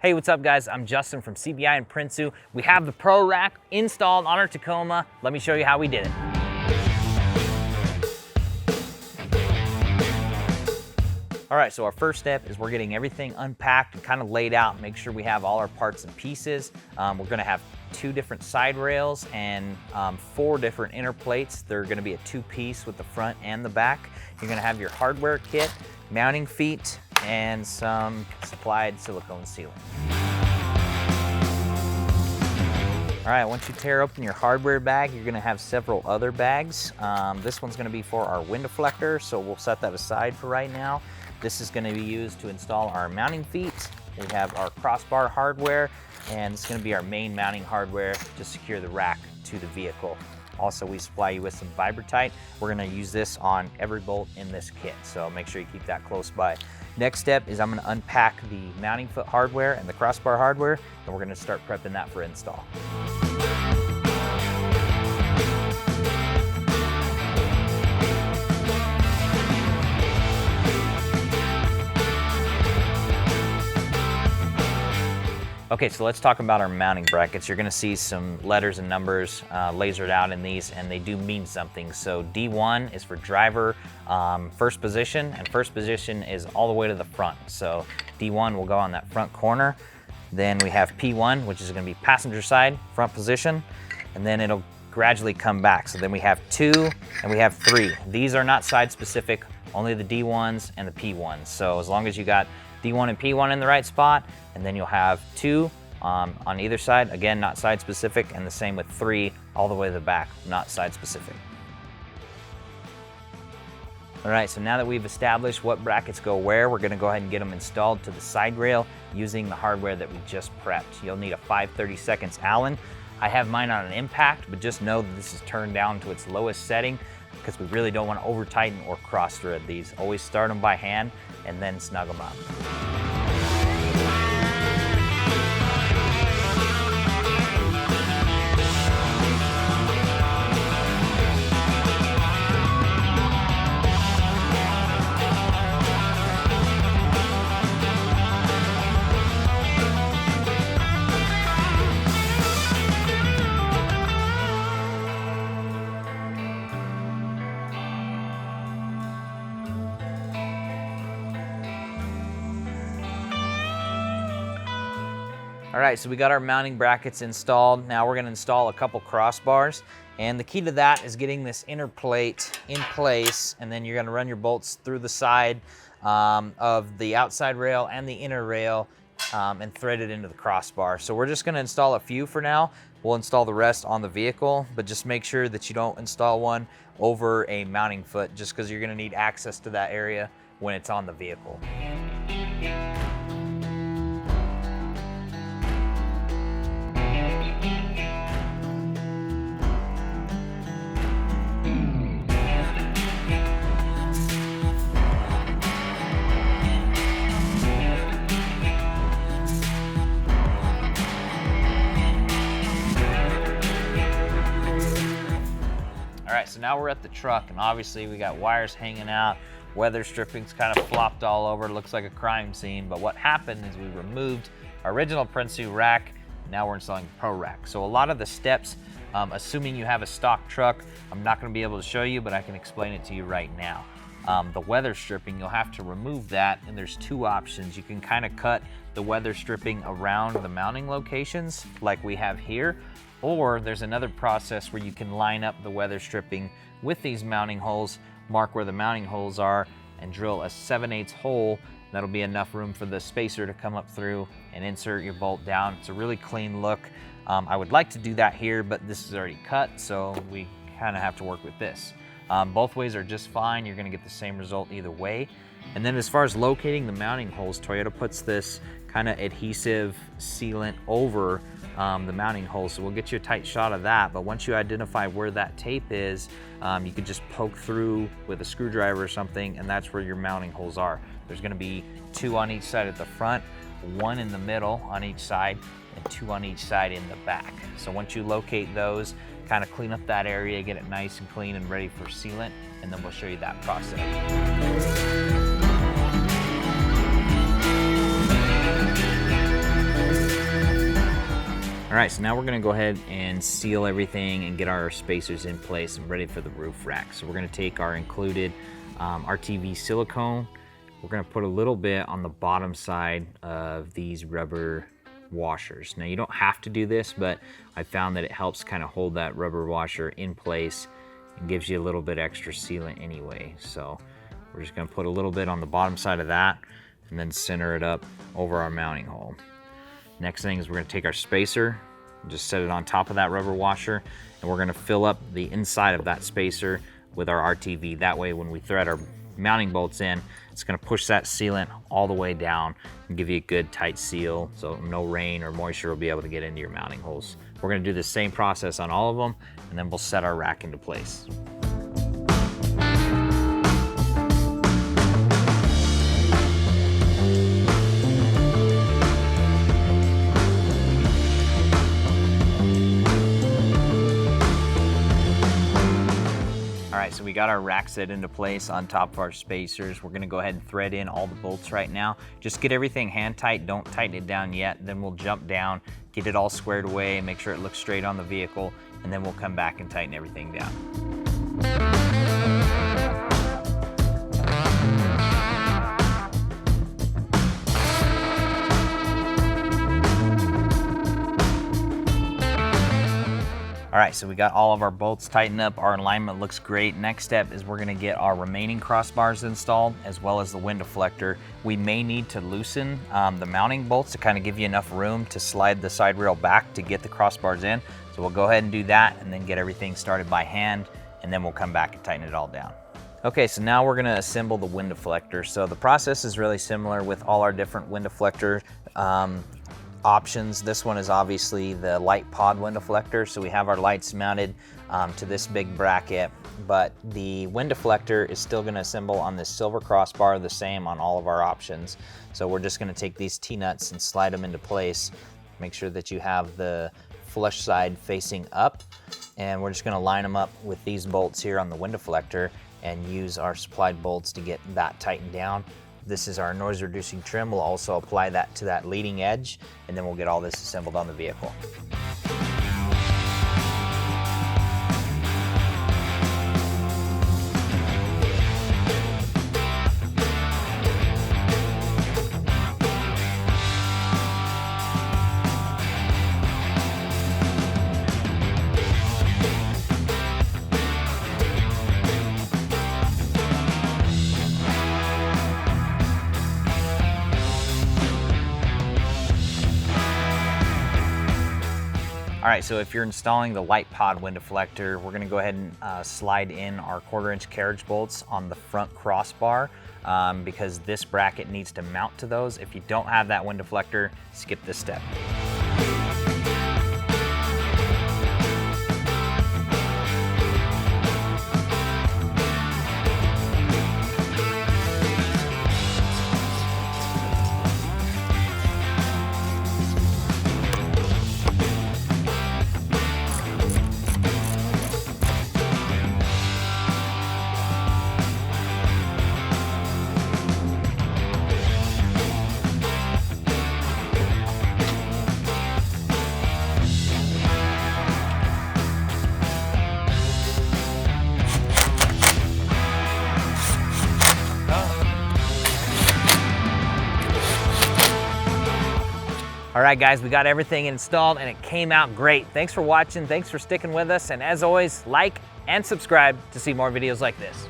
Hey, what's up guys? I'm Justin from CBI and Prinsu. We have the Pro Rack installed on our Tacoma. Let me show you how we did it. All right, so our first step is we're getting everything unpacked and kind of laid out, make sure we have all our parts and pieces. We're gonna have 2 different side rails and 4 different inner plates. They're gonna be a 2-piece with the front and the back. You're gonna have your hardware kit, mounting feet, and some supplied silicone sealant. All right, once you tear open your hardware bag, you're gonna have several other bags. This one's gonna be for our wind deflector, so we'll set that aside for right now. This is gonna be used to install our mounting feet. We have our crossbar hardware, and it's gonna be our main mounting hardware to secure the rack to the vehicle. Also, we supply you with some Vibrotite. We're gonna use this on every bolt in this kit, so make sure you keep that close by. Next step is I'm gonna unpack the mounting foot hardware and the crossbar hardware, and we're gonna start prepping that for install. Okay, so let's talk about our mounting brackets. You're gonna see some letters and numbers lasered out in these, and they do mean something. So D1 is for driver first position, and first position is all the way to the front. So D1 will go on that front corner. Then we have P1, which is gonna be passenger side, front position, and then it'll gradually come back. So then we have 2 and we have 3. These are not side specific, only the D1s and the P1s. So as long as you got D1 and P1 in the right spot, and then you'll have 2 on either side, again, not side specific, and the same with 3 all the way to the back, not side specific. All right, so now that we've established what brackets go where, we're gonna go ahead and get them installed to the side rail using the hardware that we just prepped. You'll need a 5/32 Allen. I have mine on an impact, but just know that this is turned down to its lowest setting because we really don't want to over tighten or cross thread these. Always start them by hand and then snug them up. All right, so we got our mounting brackets installed. Now we're gonna install a couple crossbars. And the key to that is getting this inner plate in place, and then you're gonna run your bolts through the side of the outside rail and the inner rail and thread it into the crossbar. So we're just gonna install a few for now. We'll install the rest on the vehicle, but just make sure that you don't install one over a mounting foot, just because you're gonna need access to that area when it's on the vehicle. All right, so now we're at the truck, and obviously we got wires hanging out, weather stripping's kind of flopped all over, looks like a crime scene, but what happened is we removed our original Prinsu rack, now we're installing the Pro Rack. So a lot of the steps, assuming you have a stock truck, I'm not gonna be able to show you, but I can explain it to you right now. The weather stripping, you'll have to remove that, and there's 2 options. You can kind of cut the weather stripping around the mounting locations like we have here, or there's another process where you can line up the weather stripping with these mounting holes, mark where the mounting holes are, and drill a 7/8 hole. That'll be enough room for the spacer to come up through and insert your bolt down. It's a really clean look. I would like to do that here, but this is already cut, so we kind of have to work with this. Both ways are just fine. You're gonna get the same result either way. And then as far as locating the mounting holes, Toyota puts this kind of adhesive sealant over the mounting holes, so we'll get you a tight shot of that. But once you identify where that tape is, you could just poke through with a screwdriver or something, and that's where your mounting holes are. There's gonna be 2 on each side at the front, 1 in the middle on each side, and 2 on each side in the back. So once you locate those, kind of clean up that area, get it nice and clean and ready for sealant, and then we'll show you that process. All right, so now we're gonna go ahead and seal everything and get our spacers in place and ready for the roof rack. So we're gonna take our included RTV silicone. We're gonna put a little bit on the bottom side of these rubber washers. Now you don't have to do this, but I found that it helps kind of hold that rubber washer in place and gives you a little bit extra sealant anyway. So we're just gonna put a little bit on the bottom side of that and then center it up over our mounting hole. Next thing is we're gonna take our spacer and just set it on top of that rubber washer, and we're gonna fill up the inside of that spacer with our RTV. That way when we thread our mounting bolts in, it's gonna push that sealant all the way down and give you a good tight seal so no rain or moisture will be able to get into your mounting holes. We're gonna do the same process on all of them, and then we'll set our rack into place. So we got our rack set into place on top of our spacers. We're gonna go ahead and thread in all the bolts right now. Just get everything hand tight, don't tighten it down yet. Then we'll jump down, get it all squared away, make sure it looks straight on the vehicle, and then we'll come back and tighten everything down. All right, so we got all of our bolts tightened up. Our alignment looks great. Next step is we're gonna get our remaining crossbars installed as well as the wind deflector. We may need to loosen the mounting bolts to kind of give you enough room to slide the side rail back to get the crossbars in. So we'll go ahead and do that and then get everything started by hand, and then we'll come back and tighten it all down. Okay, so now we're gonna assemble the wind deflector. So the process is really similar with all our different wind deflector options. This one is obviously the light pod wind deflector. So we have our lights mounted to this big bracket, but the wind deflector is still gonna assemble on this silver crossbar, the same on all of our options. So we're just gonna take these T-nuts and slide them into place. Make sure that you have the flush side facing up, and we're just gonna line them up with these bolts here on the wind deflector and use our supplied bolts to get that tightened down. This is our noise reducing trim. We'll also apply that to that leading edge, and then we'll get all this assembled on the vehicle. All right, so if you're installing the light pod wind deflector, we're gonna go ahead and slide in our 1/4-inch carriage bolts on the front crossbar because this bracket needs to mount to those. If you don't have that wind deflector, skip this step. All right, guys, we got everything installed and it came out great. Thanks for watching, thanks for sticking with us, and as always, like and subscribe to see more videos like this.